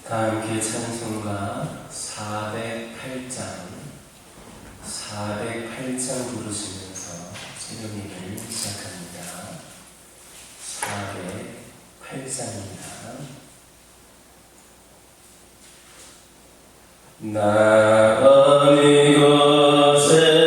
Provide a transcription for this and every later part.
다 함께 찬송가 408장 부르시면서 새벽예배를 시작합니다. 408장입니다. 나 어느 곳에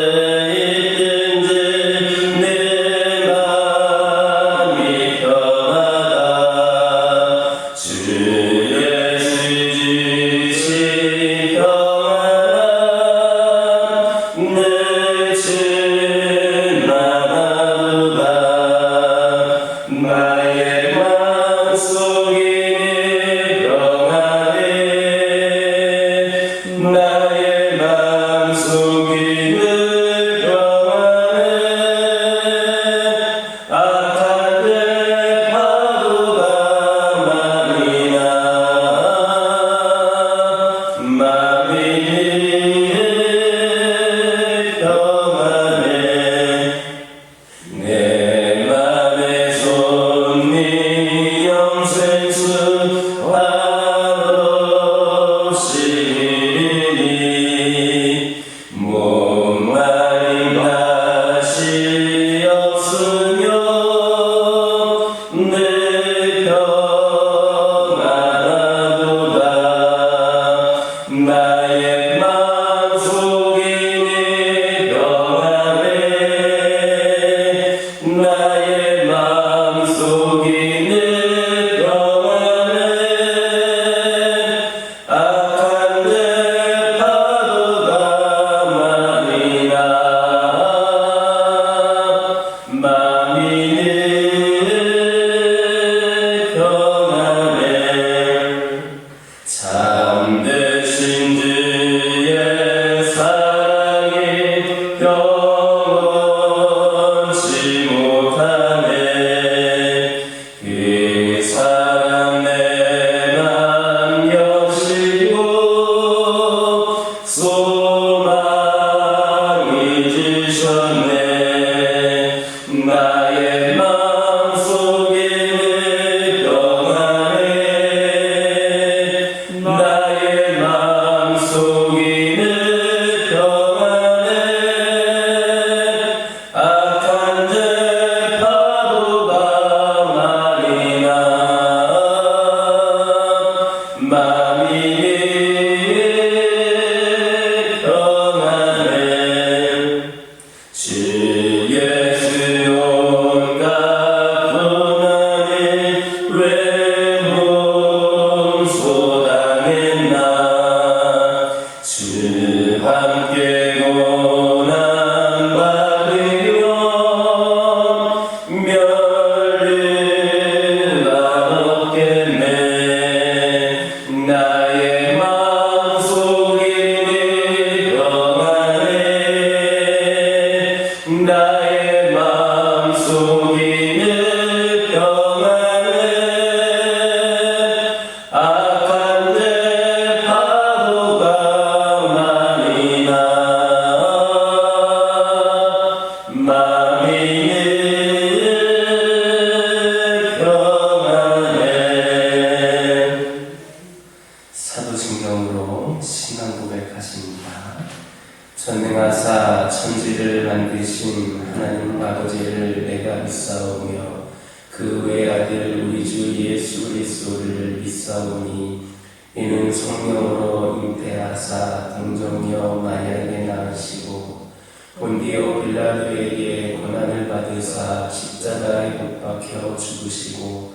전능하사 천지를 만드신 하나님 아버지를 내가 믿사오며 그 외아들 우리 주 예수 그리스도를 믿사오니 이는 성령으로 잉태하사 동정녀 마리아에게 낳으시고 본디오 빌라도에게 고난을 받으사 십자가에 못 박혀 죽으시고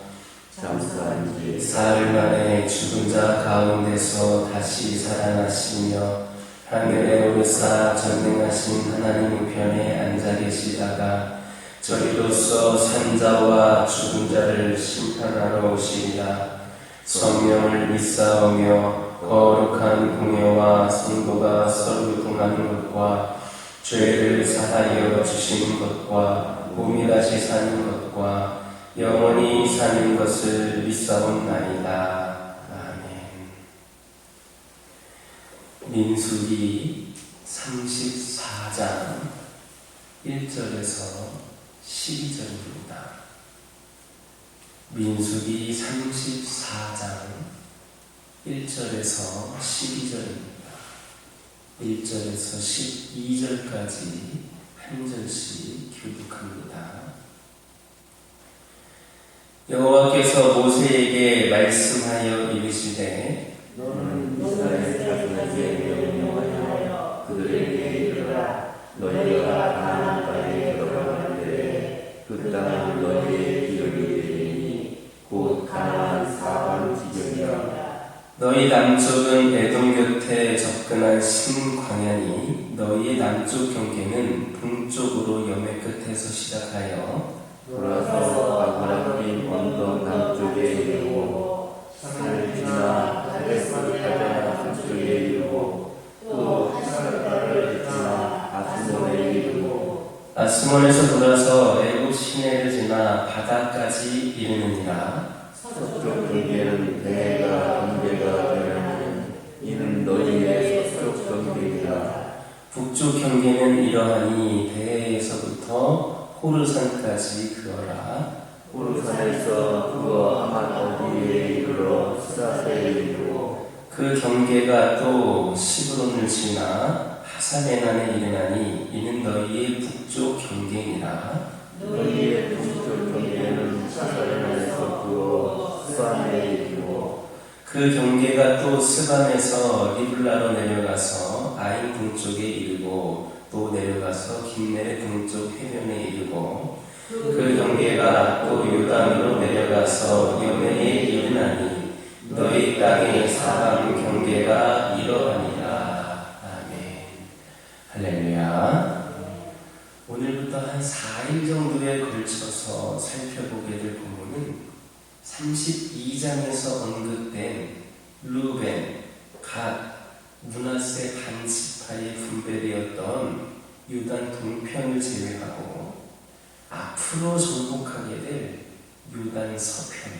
장사한 지 사흘 만에 죽은 자 가운데서 다시 살아나시며 하늘에 오르사 전능하신 하나님 우편에 앉아 계시다가 저리로서 산자와 죽은 자를 심판하러 오시리라. 성령을 믿사오며 거룩한 공예와 성도가 서로 동하는 것과 죄를 사하여 주시는 것과 몸이 다시 사는 것과 영원히 사는 것을 믿사옵나이다. 민수기 34장 1절에서 12절입니다. 민수기 34장 1절에서 12절입니다. 1절에서 12절까지 한 절씩 교독합니다. 여호와께서 모세에게 말씀하여 이르시되 너는 이스라엘 자손에게 명령하여 그들에게 이르라. 너희가 가나안 땅에 들어갈 때에 그 땅은 너희의 기업이 되리니 곧 가나안 사방 지경이라. 너희 남쪽은 에돔 곁에 접근한 신광야니 너희의 남쪽 경계는 동쪽으로 여매 끝에서 시작하여 돌아서 아브라함이 언덕 남쪽에 이르고 산을 지나 가데스 바네아 서쪽에 이르고 또 하살바를 지나 아스몬에 이르고 아스몬에서 돌아서 애굽 시내를 지나 바다까지 이르느니라. 서쪽 경계는 대해가 경계가 되려면 이는 너희의 서쪽 경계이라. 북쪽 경계는 이러하니 대해에서부터 호르산까지 그어라. 호르산에서 그거 아만 어디에 이르러 스라세에 이르고 그 경계가 또 시브론을 지나 하사메난에 이르나니 이는 너희의 북쪽 경계니라. 너희의 동쪽 경계는 사사레난에서 그거 스안에 이르고 그 경계가 또 스반에서 리블라로 내려가서 아인 동쪽에 이르고 또 내려가서 긴네레 동쪽 해변에 이르고 그 경계가 또 요단으로 내려가서 여매에 이르나니 너희 땅의 사방 경계가 이러하니라. 아멘. 할렐루야. 오늘부터 한 4일 정도에 걸쳐서 살펴보게 될 본문은 32장에서 언급된 루벤, 갓, 므낫세 반지파에 분배되었던 요단 동편을 제외하고 앞으로 정복하게 될 요단 서편,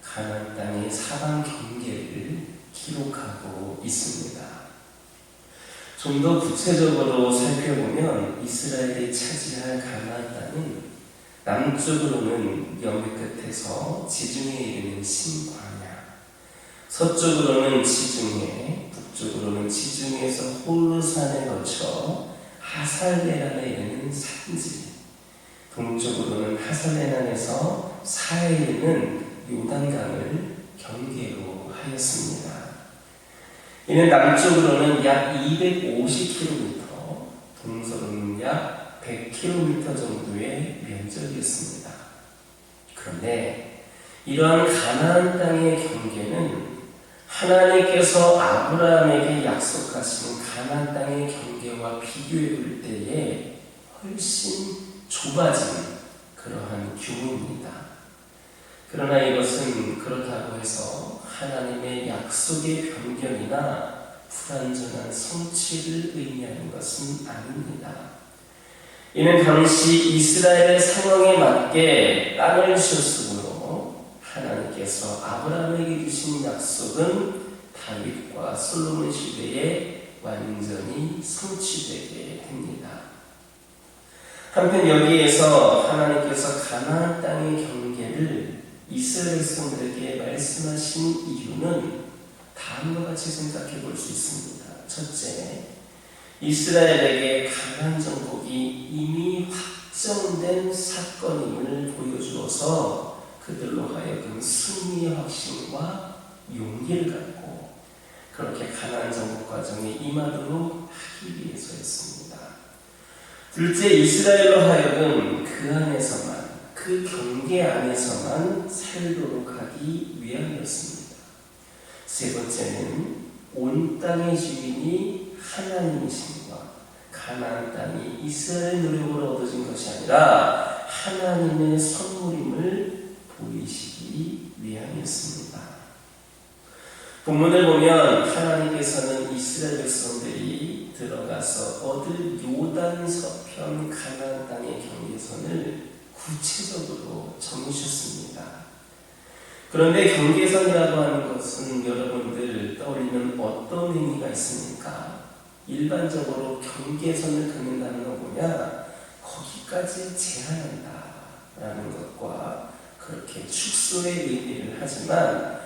가나안 땅의 사방 경계를 기록하고 있습니다. 좀 더 구체적으로 살펴보면 이스라엘이 차지할 가나안 땅은 남쪽으로는 여매 끝에서 지중해에 이르는 신광야, 서쪽으로는 지중해, 북쪽으로는 지중해에서 호르산에 거쳐 하살레난에 이르는 산지, 동쪽으로는 하살레난에서 사해에 있는 요단강을 경계로 하였습니다. 이는 남쪽으로는 약 250km, 동서로는 약 100km 정도의 면적이었습니다. 그런데 이러한 가나안 땅의 경계는 하나님께서 아브라함에게 약속하신 가나안 땅의 경계와 비교해 볼 때에 훨씬 좁아진 그러한 규모입니다. 그러나 이것은 그렇다고 해서 하나님의 약속의 변경이나 불완전한 성취를 의미하는 것은 아닙니다. 이는 당시 이스라엘의 상황에 맞게 땅을 주셨으므로 하나님께서 아브라함에게 주신 약속은 다윗과 솔로몬 시대에 완전히 성취되게 됩니다. 한편 여기에서 하나님께서 가나안 땅의 경계를 이스라엘 백성들에게 말씀하신 이유는 다음과 같이 생각해 볼 수 있습니다. 첫째, 이스라엘에게 가나안 정복이 이미 확정된 사건임을 보여주어서 그들로 하여금 승리의 확신과 용기를 갖고 그렇게 가나안 정복 과정에 임하도록 하기 위해서였습니다. 둘째, 이스라엘로 하여금 그 안에서만, 그 경계 안에서만 살도록 하기 위함이었습니다. 세 번째는 온 땅의 주인이 하나님이심과 가나안 땅이 이스라엘 노력으로 얻어진 것이 아니라 하나님의 선물임을 보이시기 위함이었습니다. 본문을 보면 하나님께서는 이스라엘 백성들이 들어가서 얻을 요단 서편 가나안 땅의 경계선을 구체적으로 정해주셨습니다. 그런데 경계선이라고 하는 것은 여러분들 떠올리는 어떤 의미가 있습니까? 일반적으로 경계선을 긋는다는 거 뭐냐? 거기까지 제한한다 라는 것과 그렇게 축소의 의미를 하지만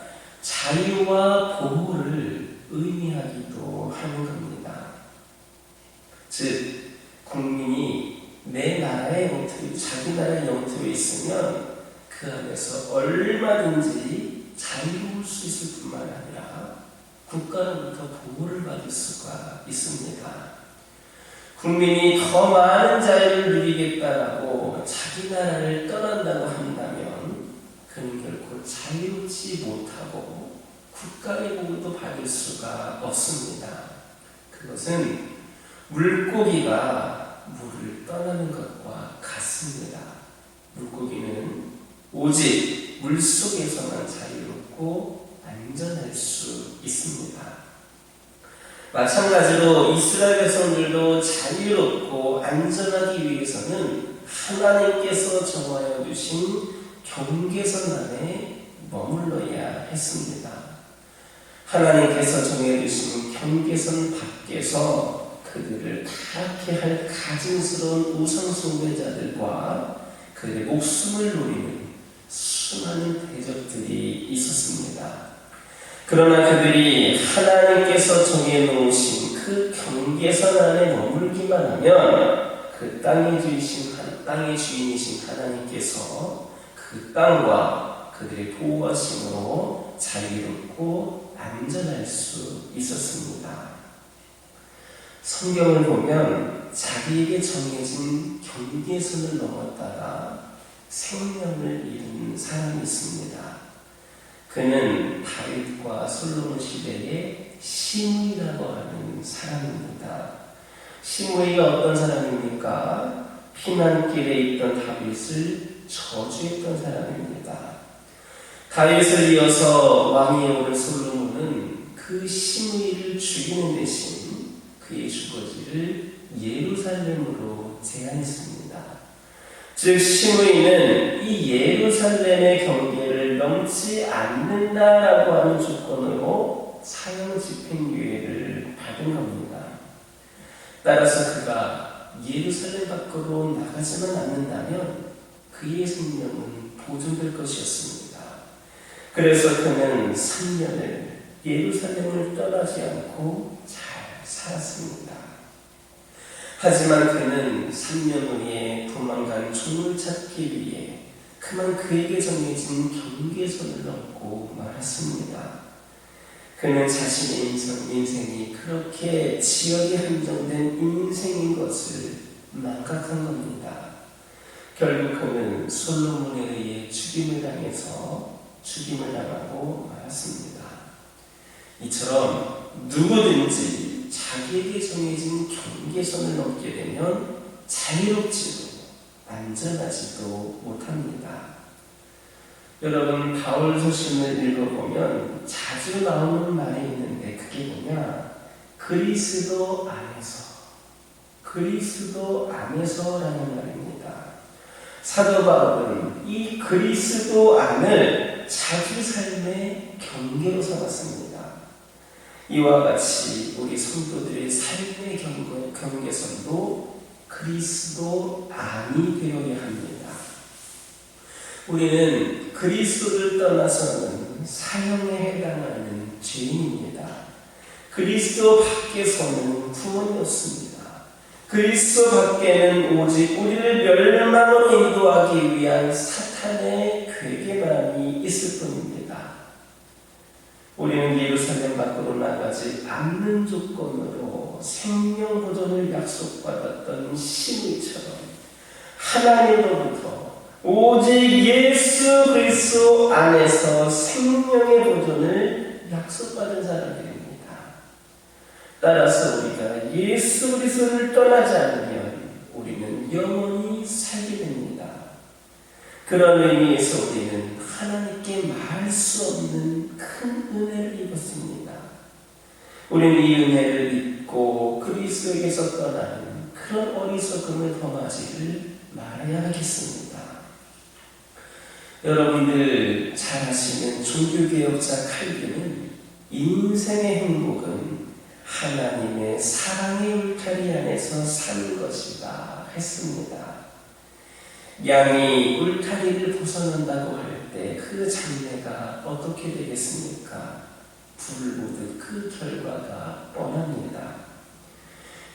자유와 보호를 의미하기도 하는 겁니다. 즉, 국민이 내 나라의 영토에, 자기 나라의 영토에 있으면 그 안에서 얼마든지 자유로울 수 있을 뿐만 아니라 국가로부터 보호를 받을 수가 있습니다. 국민이 더 많은 자유를 누리겠다라고 자기 나라를 떠난다고 한다면 그는 결코 자유롭지 못하고 국가의 보호도 받을 수가 없습니다. 그것은 물고기가 물을 떠나는 것과 같습니다. 물고기는 오직 물속에서만 자유롭고 안전할 수 있습니다. 마찬가지로 이스라엘 백성들도 자유롭고 안전하기 위해서는 하나님께서 정하여 주신 경계선 안에 머물러야 했습니다. 하나님께서 정해주신 경계선 밖에서 그들을 타락케 할 가증스러운 우상숭배자들과 그들의 목숨을 노리는 수많은 대적들이 있었습니다. 그러나 그들이 하나님께서 정해놓으신 그 경계선 안에 머물기만 하면 그 땅의 주인이신 하나님께서 그 땅과 그들의 보호하심으로 자유롭고 안전할 수 있었습니다. 성경을 보면 자기에게 정해진 경계선을 넘었다가 생명을 잃은 사람이 있습니다. 그는 다윗과 솔로몬 시대의 시므이라고 하는 사람입니다. 시므이가 어떤 사람입니까? 피난길에 있던 다윗을 저주했던 사람입니다. 다윗을 이어서 왕위에 오른 솔로몬은 그 시므이를 죽이는 대신 그의 주거지를 예루살렘으로 제안했습니다. 즉 시므이는 이 예루살렘의 경계를 넘지 않는다라고 하는 조건으로 사형 집행유예를 받은 겁니다. 따라서 그가 예루살렘 밖으로 나가지만 않는다면 그의 생명은 보존될 것이었습니다. 그래서 그는 3년을 예루살렘을 떠나지 않고 잘 살았습니다. 하지만 그는 3년 후에 도망간 종을 찾기 위해 그만 그에게 정해진 경계선을 넘고 말았습니다. 그는 자신의 인생이 그렇게 지역에 한정된 인생인 것을 망각한 겁니다. 결국 그는 솔로몬에 의해 죽임을 당하고 말았습니다. 이처럼 누구든지 자기에게 정해진 경계선을 넘게 되면 자유롭지도 안전하지도 못합니다. 여러분, 바울 서신을 읽어보면 자주 나오는 말이 있는데 그게 뭐냐? 그리스도 안에서라는 말입니다. 사도 바울은 이 그리스도 안을 자기 삶의 경계로 삼았습니다. 이와 같이 우리 성도들의 삶의 경계선도 그리스도 안이 되어야 합니다. 우리는 그리스도를 떠나서는 사형에 해당하는 죄인입니다. 그리스도 밖에서는 구원이 없습니다. 그리스도 밖에는 오직 우리를 멸망으로 인도하기 위한 사탄의 괴계만이 있을 뿐입니다. 우리는 예루살렘 밖으로 나가지 않는 조건으로 생명 보존을 약속받았던 시므이처럼 하나님으로부터 오직 예수 그리스도 안에서 생명의 보존을 약속받은 사람들입니다. 따라서 우리가 예수 그리스도를 떠나지 않으면 우리는 영원히 살게 됩니다. 그런 의미에서 우리는 하나님께 말할 수 없는 큰 은혜를 입었습니다. 우리는 이 은혜를 입고 그리스도에게서 떠나는 그런 어리석음을 범하지를 말아야 하겠습니다. 여러분들 잘 아시는 종교개혁자 칼빈은 인생의 행복은 하나님의 사랑의 울타리 안에서 사는 것이다 했습니다. 양이 울타리를 벗어난다고 할 때 그 장래가 어떻게 되겠습니까? 불을 보듯 그 결과가 뻔합니다.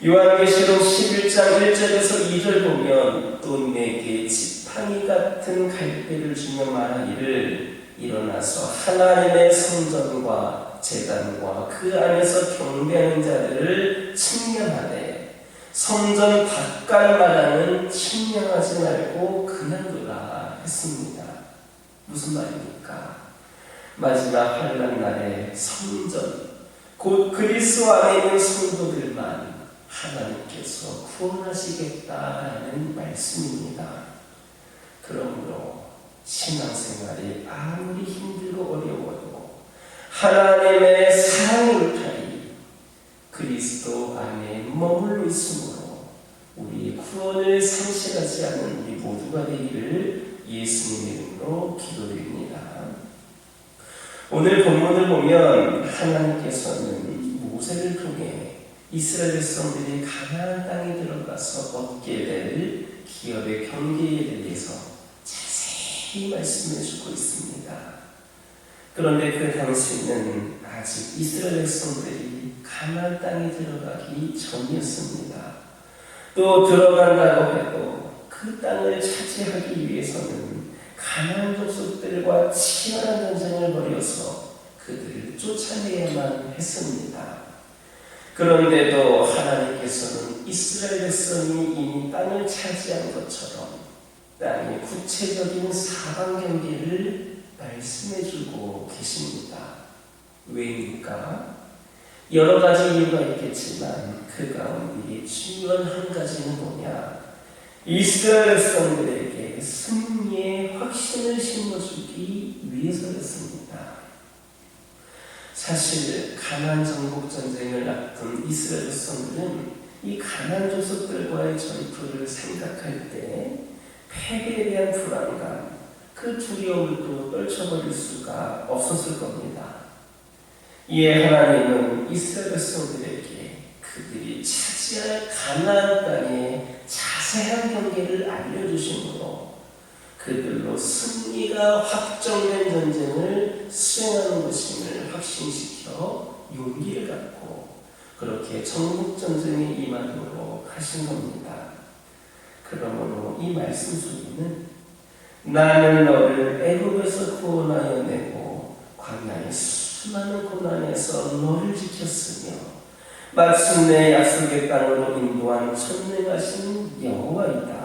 요한계시록 11장 1절에서 2절 보면 또 내게 지팡이 같은 갈대를 주며 말하기를 일어나서 하나님의 성전과 제단과 그 안에서 경배하는 자들을 측량하되 성전 바깥마다는 측량하지 말고 그냥 두라 했습니다. 무슨 말입니까? 마지막 환난 날에 성전, 곧 그리스도 안에 있는 성도들만 하나님께서 구원하시겠다라는 말씀입니다. 그러므로 신앙생활이 아무리 힘들고 어려워도 하나님의 사랑의 울타리 그리스도 안에 머물러 있으므로 우리 구원을 상실하지 않는 우리 모두가 되기를 예수님의 이름으로 기도드립니다. 오늘 본문을 보면 하나님께서는 모세를 통해 이스라엘 백성들이 가나안 땅에 들어가서 얻게 될 기업의 경계에 대해서 자세히 말씀해 주고 있습니다. 그런데 그 당시에는 아직 이스라엘 백성들이 가나안 땅에 들어가기 전이었습니다. 또 들어간다고 해도 그 땅을 차지하기 위해서는 가나안 족속들과 치열한 전쟁을 벌여서 그들을 쫓아내야만 했습니다. 그런데도 하나님께서는 이스라엘 백성이 이미 땅을 차지한 것처럼 땅의 구체적인 사방 경계를 말씀해주고 계십니다. 왜입니까? 여러 가지 이유가 있겠지만 그 가운데 중요한 한 가지는 뭐냐? 이스라엘 백성들에게 승리의 확신을 심어주기 위해서였습니다. 사실 가나안 정복 전쟁을 앞둔 이스라엘 백성들은 이 가나안 족속들과의 전투를 생각할 때 패배에 대한 불안감, 그 두려움을 또 떨쳐버릴 수가 없었을 겁니다. 이에 하나님은 이스라엘 백성들에게 그들이 차지할 가나안 땅의 자세한 경계를 알려주심으로 그들로 승리가 확정된 전쟁을 수행하는 것임을 확신시켜 용기를 갖고 그렇게 정복전쟁에 임하도록 하신 겁니다. 그러므로 이 말씀 속에는 나는 너를 애굽에서 구원하여 내고 광야의 수많은 고난에서 너를 지켰으며 마침내 약속의 땅으로 인도한 전능하신 여호와이다.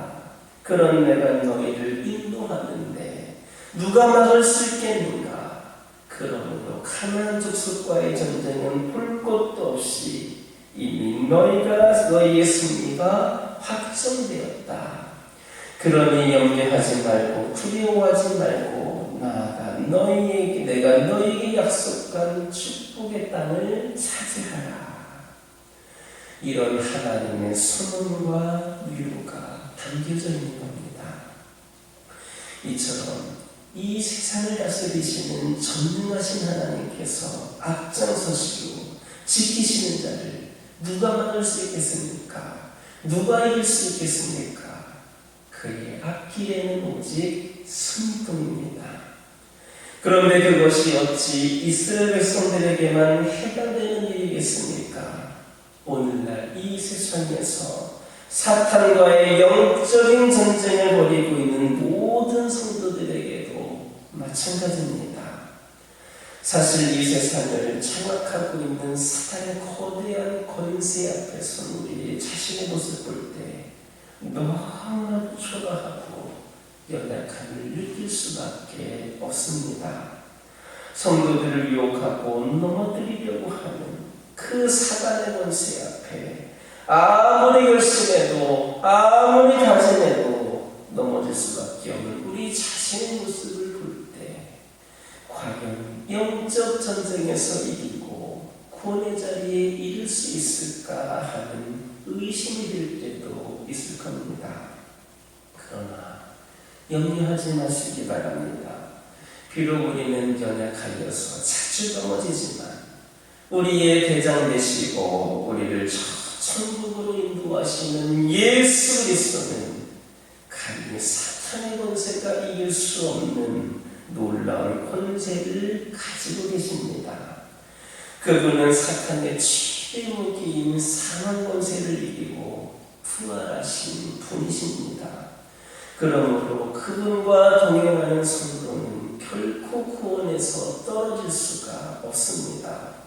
그런 내가 너희를 인도하는데 누가 막을 수 있겠는가? 그러므로 가나안 족속과의 전쟁은 볼 것도 없이 이미 너희의 승리가 확정되었다. 그러니 염려하지 말고 두려워하지 말고 나아가 내가 너희에게 약속한 축복의 땅을 차지하라. 이런 하나님의 선언과 위로가 담겨져 있는 겁니다. 이처럼 이 세상을 다스리시는 전능하신 하나님께서 앞장서시고 지키시는 자를 누가 막을 수 있겠습니까? 누가 이길 수 있겠습니까? 그의 앞길에는 오직 승리뿐입니다. 그런데 그것이 어찌 이스라엘 백성들에게만 해당되는 일이겠습니까? 오늘날 이 세상에서 사탄과의 영적인 전쟁을 벌이고 있는 모든 성도들에게도 마찬가지입니다. 사실 이 세상을 장악하고 있는 사탄의 거대한 권세 앞에서 우리 자신의 모습 볼 때 너무나도 초라하고 연약함을 느낄 수밖에 없습니다. 성도들을 유혹하고 넘어뜨리려고 하는 그 사단의 권세 앞에 아무리 열심해도 아무리 다짐해도 넘어질 수밖에 없는 우리 자신의 모습을 볼 때 과연 영적 전쟁에서 이기고 구원의 자리에 이를 수 있을까 하는 의심이 들 때도 있을 겁니다. 그러나 염려하지 마시기 바랍니다. 비록 우리는 연약하여서 자주 넘어지지만 우리의 대장 되시고 우리를 천국으로 인도하시는 예수 그리스도는 감히 사탄의 권세가 이길 수 없는 놀라운 권세를 가지고 계십니다. 그분은 사탄의 최대 무기인 상한 권세를 이기고 부활하신 분이십니다. 그러므로 그분과 동행하는 성도는 결코 구원에서 떨어질 수가 없습니다.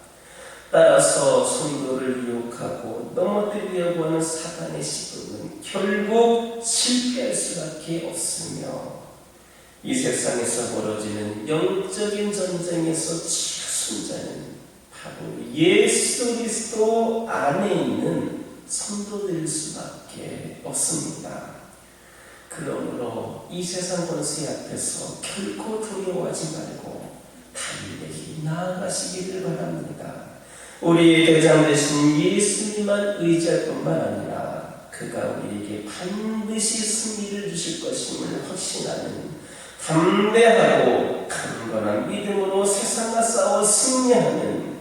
따라서 성도를 유혹하고 넘어뜨리려고 하는 사단의 시도는 결국 실패할 수밖에 없으며 이 세상에서 벌어지는 영적인 전쟁에서 최순자는 바로 예수 그리스도 안에 있는 성도들 수밖에 없습니다. 그러므로 이 세상 권세 앞에서 결코 두려워하지 말고 담대히 나아가시기를 바랍니다. 우리의 대장 되신 예수님만 의지할 뿐만 아니라 그가 우리에게 반드시 승리를 주실 것임을 확신하는 담대하고 강건한 믿음으로 세상과 싸워 승리하는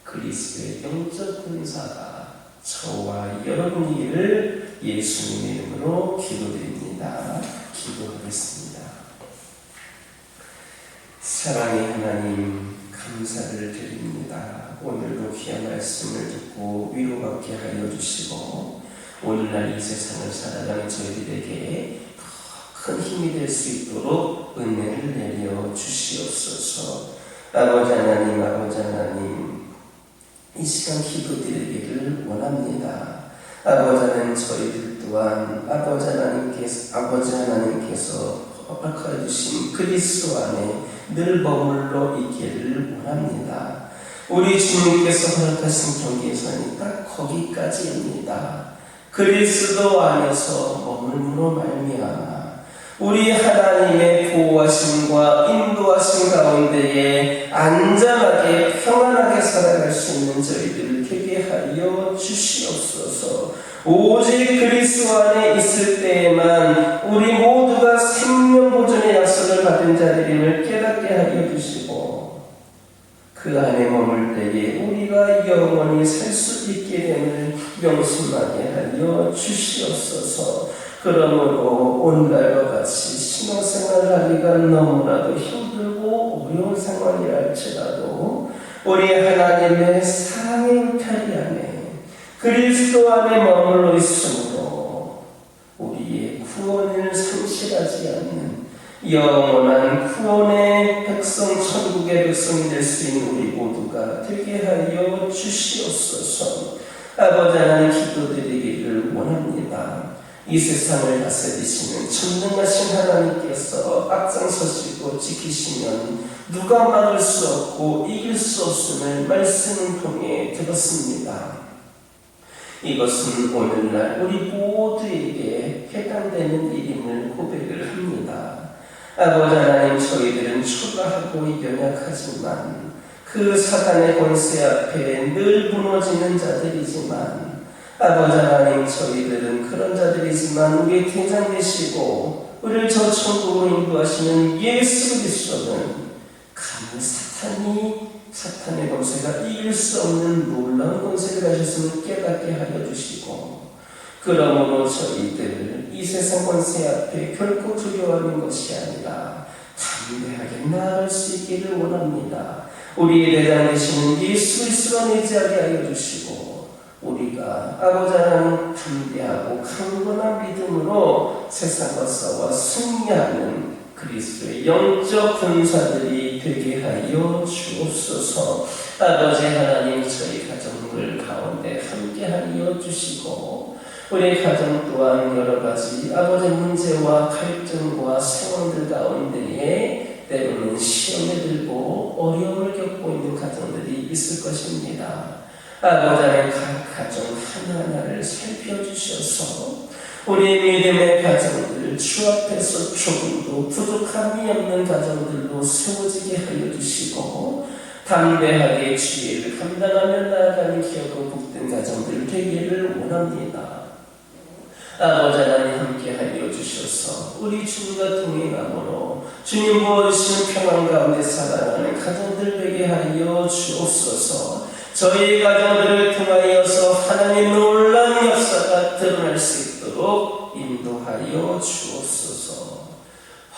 그리스도의 영적 군사가 저와 여러분이기를 예수님의 이름으로 기도드립니다. 기도하겠습니다. 사랑의 하나님, 감사를 드립니다. 오늘도 귀한 말씀을 듣고 위로받게 하여 주시고 오늘날 이 세상을 살아가는 저희들에게 더 큰 힘이 될 수 있도록 은혜를 내려 주시옵소서. 아버지 하나님, 이 시간 기도드리기를 원합니다. 아버지 하나님, 저희들 또한 아버지 하나님께서 허락하여 주신 그리스도 안에 늘 머물러 있기를 원합니다. 우리 주님께서 허락하신 경계선이 딱 거기까지입니다. 그리스도 안에서 머물므로 말미암아 우리 하나님의 보호하심과 인도하심 가운데에 안전하게 평안하게 살아갈 수 있는 저희들을 되게 하여 주시옵소서. 오직 그리스도 안에 있을 때에만 우리 모두가 생명 보존의 약속을 받은 자들임을 깨닫게 하여 주시고 그 안에 머물 때에 우리가 영원히 살 수 있게 됨을 명심하게 하여 주시옵소서. 그러므로 오늘날과 같이 신앙생활을 하기가 너무나도 힘들고 어려운 상황이라 할지라도 우리 하나님의 사랑의 울타리 안에 그리스도 안에 머물러 있으므로 우리의 구원을 상실하지 않는 영원한 구원의 백성, 천국의 백성이 될 수 있는 우리 모두가 되게 하여 주시옵소서. 아버지 하나님, 기도드리기를 원합니다. 이 세상을 다스리시는 전능하신 하나님께서 앞장서시고 지키시면 누가 막을 수 없고 이길 수 없음을 말씀을 통해 들었습니다. 이것은 오늘날 우리 모두에게 해당되는 일임을 고백을 합니다. 아버지 하나님, 저희들은 초라하고 연약하지만 그 사단의 권세 앞에 늘 무너지는 자들이지만 아버지 하나님, 저희들은 그런 자들이지만 우리의 대장 되시고 우리를 저 천국으로 인도하시는 예수 그리스도는 감히 사탄의 권세가 이길 수 없는 놀라운 권세를 가셨음을 깨닫게 하여 주시고 그러므로 저희들 이 세상 권세 앞에 결코 두려워하는 것이 아니라 담대하게 나아갈 수 있기를 원합니다. 우리의 대장 되시는 예수 그리스도를 의지하게 하여 주시고 우리가 아버지 하나님 담대하고 강건한 믿음으로 세상과 싸워 승리하는 그리스도의 영적 군사들이 되게 하여 주옵소서. 아버지 하나님, 저희 가정들 가운데 함께 하여 주시고 우리 가정 또한 여러 가지 아버지 문제와 갈등과 상황들 가운데에 때로는 시험에 들고 어려움을 겪고 있는 가정들이 있을 것입니다. 아버지 하나님, 각 가정 하나하나를 살펴주셔서 우리 믿음의 가정들 주 앞에서 조금도 부족함이 없는 가정들로 세워지게 하여 주시고 담대하게 주의를 감당하며 나아가는 기업으로 복된 가정들 되기를 원합니다. 아버지 하나님, 함께 하여 주셔서 우리 주님과 동행함으로 주님 부어주신 평안 가운데 살아가는 가정들 되게 하여 주옵소서. 저희 가정들을 통하여서 하나님의 놀라운 역사가 드러날 수 있도록 인도하여 주옵소서.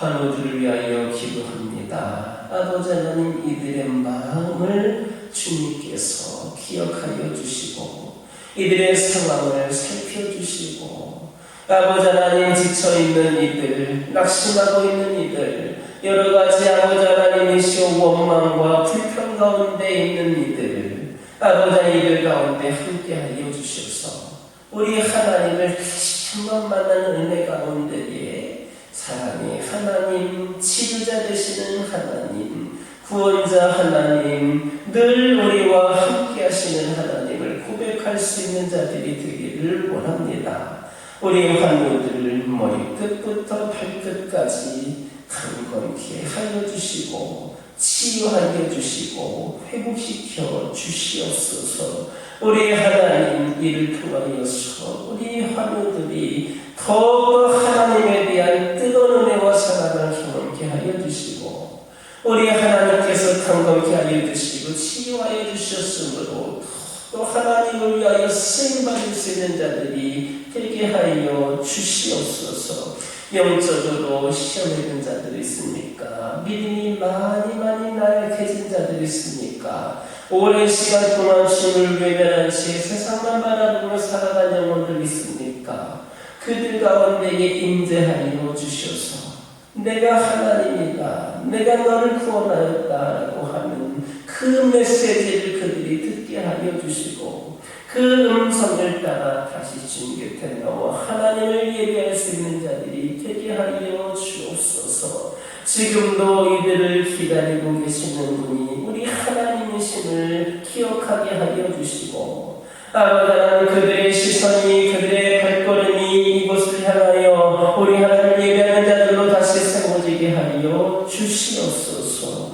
환우들을 위하여 기도합니다. 아버지 하나님, 이들의 마음을 주님께서 기억하여 주시고 이들의 상황을 살펴주시고, 아버지 하나님, 지쳐있는 이들, 낙심하고 있는 이들, 여러가지 아버지 하나님이시오 원망과 불평 가운데 있는 이들, 아버지 하나님, 이들 가운데 함께하여 주셔서 우리 하나님을 다시 한번 만나는 은혜 가운데에 사랑의 하나님, 치유자 되시는 하나님, 구원자 하나님, 늘 우리와 함께 하시는 하나님을 고백할 수 있는 자들이 되기를 원합니다. 우리 환우들을 머리끝부터 발끝까지 강건케 하여 주시고 치유하여 주시고 회복시켜 주시옵소서. 우리 하나님, 이를 통하여서 우리 환우들이 더욱더 하나님에 대한 뜨거운 은혜와 사랑을 경험케 하여 주시고, 우리 하나님께서 강건케 하여 주시고 치유하여 주셨으므로 또 하나님을 위하여 쓰임받을 수 있는 자들이 되게 하여 주시옵소서. 영적으로 시험에 든 자들이 있습니까? 믿음이 많이 나약해진 자들이 있습니까? 오랜 시간 동안 주님을 외면한 채 세상만 바라보며 살아간 영혼들 있습니까? 그들 가운데에 임재하여 주셔서 내가 하나님이다, 내가 너를 구원하였다라고 하는 그 메시지를 그들이 듣게 하여 주시고, 그 음성을 따라 다시 주님 곁에 나와 하나님을 예배할 수 있는 자들이 되게 하여 주옵소서. 지금도 이들을 기다리고 계시는 분이 우리 하나님이심을 기억하게 하여 주시고, 아버지 하나님, 그들의 시선이, 그들의 발걸음이 이곳을 향하여 우리 하나님을 예배하는 자들로 다시 세워지게 하여 주시옵소서.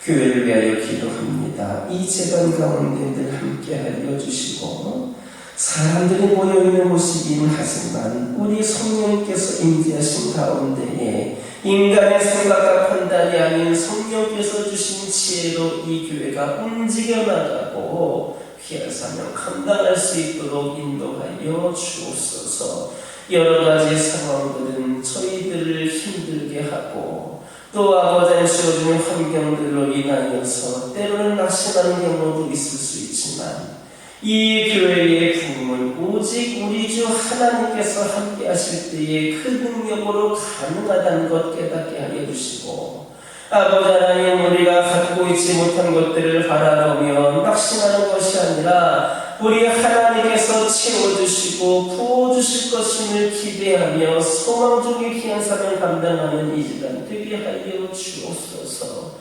교회를 위하여 기도합니다. 이 재단 가운데 늘 함께 하여 주시고, 사람들이 모여있는 곳이긴 하지만 우리 성령께서 임재하신 가운데에 인간의 생각과 판단이 아닌 성령께서 주신 지혜로 이 교회가 움직여 나가고 귀한 사명 감당할 수 있도록 인도하여 주옵소서. 여러 가지 상황들은 저희들을 힘들게 하고 또 아버지의 주어진 환경들로 인하여서 때로는 낙심하는 경우도 있을 수 있지만, 이 교회의 부흥은 오직 우리 주 하나님께서 함께 하실 때에 그 능력으로 가능하다는 것 깨닫게 하여 주시고, 아버지 하나님, 우리가 갖고 있지 못한 것들을 바라보며 낙심하는 것이 아니라 우리 하나님께서 채워주시고 부어주실 것임을 기대하며 소망 중에 귀한 사명을 감당하는 이 시간 되게 하여 주옵소서.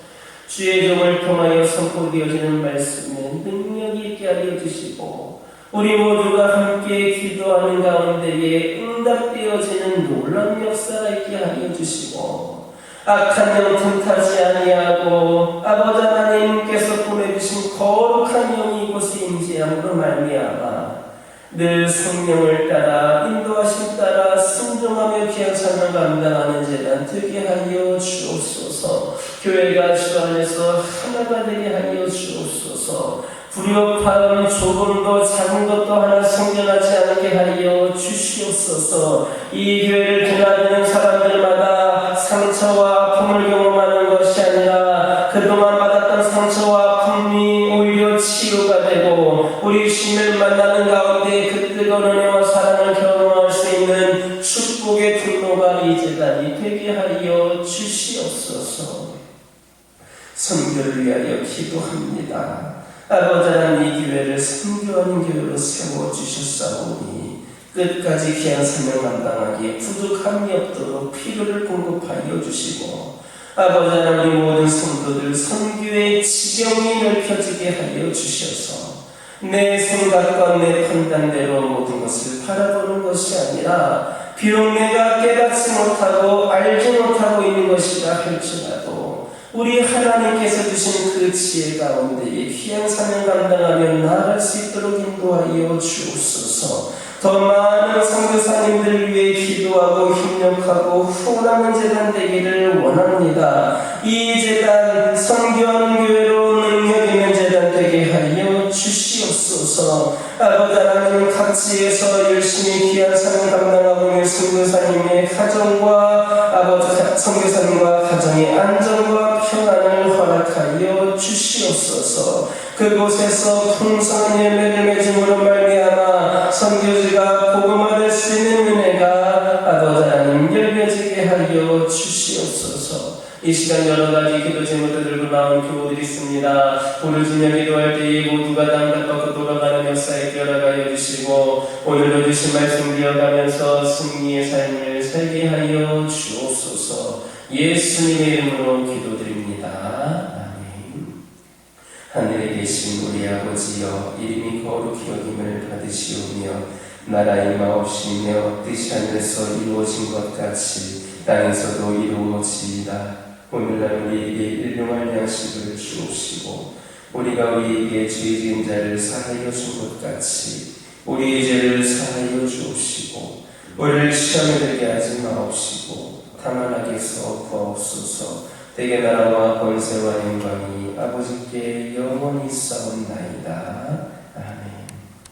주의 종을 통하여 선포되어지는 말씀에 능력이 있게 하여 주시고, 우리 모두가 함께 기도하는 가운데에 응답되어지는 놀라운 역사가 있게 하여 주시고, 악한 영 틈타지 아니하고 아버지 하나님께서 보내주신 거룩한 영이 이곳에 임재함으로 말미암아 늘 성령을 따라 인도하심 따라 순종하며 귀한 삶을 감당하는 재단 되게 하여 주옵소서. 교회가 주 안에서 하나가 되게 하여 주옵소서. 불협화음 조금도 작은 것도 하나 생겨나지 않게 하여 주시옵소서. 이 교회를 드나드는 사람들마다 상처와 아픔을 경험하는 것이 아니라 그동안 받았던 상처와 아픔이 오히려 치유가 되고 우리 주님을 만나는 가운데 그 뜨거운 은혜와 사랑을 경험할 수 있는 축복의 통로가 이 재단이 되게 하여 주시옵소서. 선교를 위하여 기도합니다. 아버지 하나님, 이 교회를 선교하는 교회로 세워주셨사오니 끝까지 귀한 사명 감당하기에 부족함이 없도록 필요를 공급하여 주시고, 아버지 하나님, 우리 모든 성도들 선교의 지경이 넓혀지게 하여 주셔서 내 생각과 내 판단대로 모든 것을 바라보는 것이 아니라 비록 내가 깨닫지 못하고 알지 못하고 있는 것이라 할지라도 우리 하나님께서 주신 그 지혜 가운데에 귀한 사명 감당하며 나아갈 수 있도록 인도하여 주옵소서. 더 많은 선교사님들을 위해 기도하고 협력하고 후원하는 재단 되기를 원합니다. 이 재단 선교하는 교회로 능력 있는 재단 되게 하여 주시옵소서. 아버지 하나님, 각지에서 열심히 귀한 사명 감당하고 있는 선교사님의 가정과 아버지 선교사님과 가정의 안전과 평안을 허락하여 주시옵소서. 그곳에서 풍성한 열매를 맺음으로 말미암아 선교지가 복음화될 수 있는 은혜가 아버지 하나님 열려지게 하여 주시옵소서. 이 시간 여러 가지 기도 제목을 들고 나온 교우들이 있습니다. 부르짖며 기도할 때에 모두가 담답하고 돌아가는 역사에 뛰어나가여 주시고 오늘도 주신 말씀 이어가면서 승리의 삶을 살게 하여 주옵소서. 예수님의 이름으로 기도드립니다. 아멘. 하늘에 계신 우리 아버지여, 이름이 거룩히 여김을 받으시오며 나라의 마옵시며 뜻이 하늘에서 이루어진 것 같이 땅에서도 이루어지이다. 오늘날 우리에게 일용할 양식을 주옵시고 우리가 우리에게 죄 지은 자를 사하여 준 것 같이 우리의 죄를 사하여 주옵시고 우리를 시험에 들게 하지 마옵시고 다만 악에서 구하옵소서. 대개 나라와 권세와 영광이 아버지께 영원히 있사옵나이다.